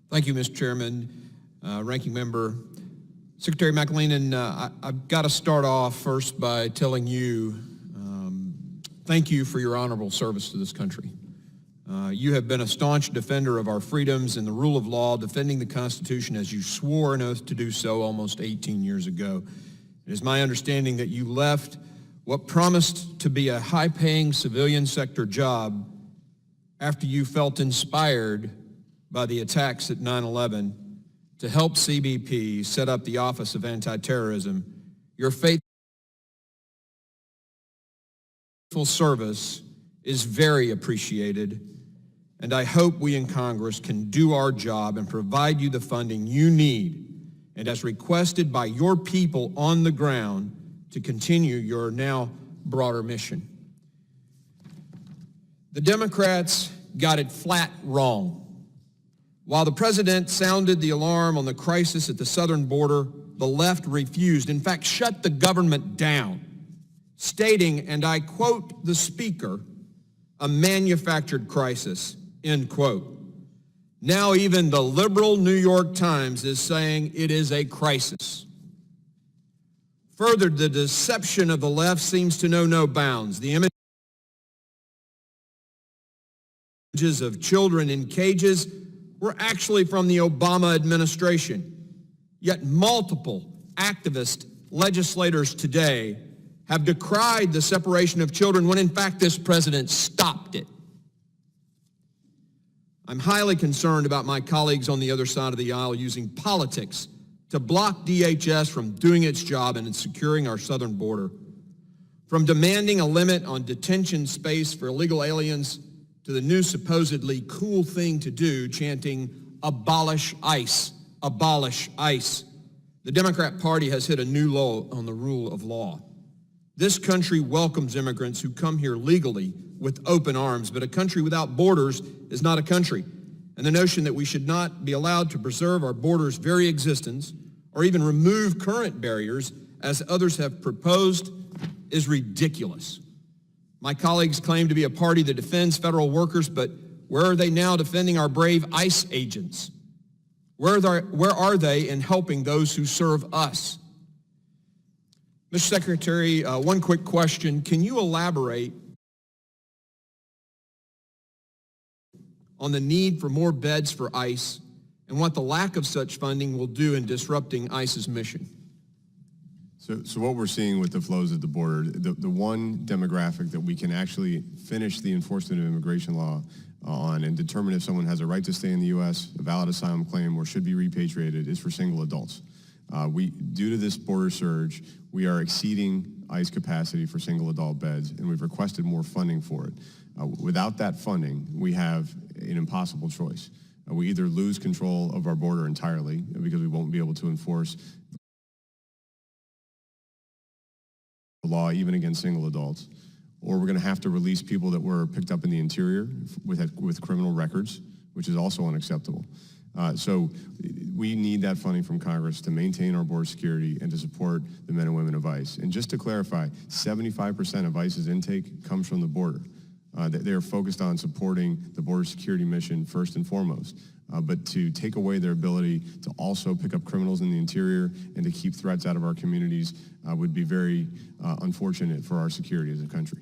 Thank you, Mr. Chairman, Ranking Member. Secretary McAleenan, I've got to start off first by telling you thank you for your honorable service to this country. You have been a staunch defender of our freedoms and the rule of law, defending the Constitution as you swore an oath to do so almost 18 years ago. It is my understanding that you left what promised to be a high-paying civilian sector job after you felt inspired by the attacks at 9/11 to help CBP set up the Office of Anti-Terrorism. Your faithful service is very appreciated, and I hope we in Congress can do our job and provide you the funding you need, and as requested by your people on the ground, to continue your now broader mission. The Democrats got it flat wrong. While the president sounded the alarm on the crisis at the southern border, the left refused, in fact, shut the government down, stating, and I quote the speaker, a manufactured crisis, end quote. Now even the liberal New York Times is saying it is a crisis. Further, the deception of the left seems to know no bounds. The images of children in cages were actually from the Obama administration. Yet multiple activist legislators today have decried the separation of children when in fact this president stopped it. I'm highly concerned about my colleagues on the other side of the aisle using politics to block DHS from doing its job and in securing our southern border. From demanding a limit on detention space for illegal aliens to the new supposedly cool thing to do, chanting, abolish ICE, abolish ICE. The Democrat Party has hit a new low on the rule of law. This country welcomes immigrants who come here legally with open arms, but a country without borders is not a country. And the notion that we should not be allowed to preserve our borders' very existence or even remove current barriers, as others have proposed, is ridiculous. My colleagues claim to be a party that defends federal workers, but where are they now defending our brave ICE agents? Where are they in helping those who serve us? Mr. Secretary, one quick question. Can you elaborate on the need for more beds for ICE and what the lack of such funding will do in disrupting ICE's mission? So what we're seeing with the flows at the border, the one demographic that we can actually finish the enforcement of immigration law on and determine if someone has a right to stay in the U.S., a valid asylum claim, or should be repatriated is for single adults. Due to this border surge, we are exceeding ICE capacity for single adult beds, and we've requested more funding for it. Without that funding, we have an impossible choice. We either lose control of our border entirely because we won't be able to enforce the law even against single adults, or we're going to have to release people that were picked up in the interior with criminal records, which is also unacceptable. So we need that funding from Congress to maintain our border security and to support the men and women of ICE. And just to clarify, 75% of ICE's intake comes from the border. They are focused on supporting the border security mission first and foremost. But to take away their ability to also pick up criminals in the interior and to keep threats out of our communities would be very unfortunate for our security as a country.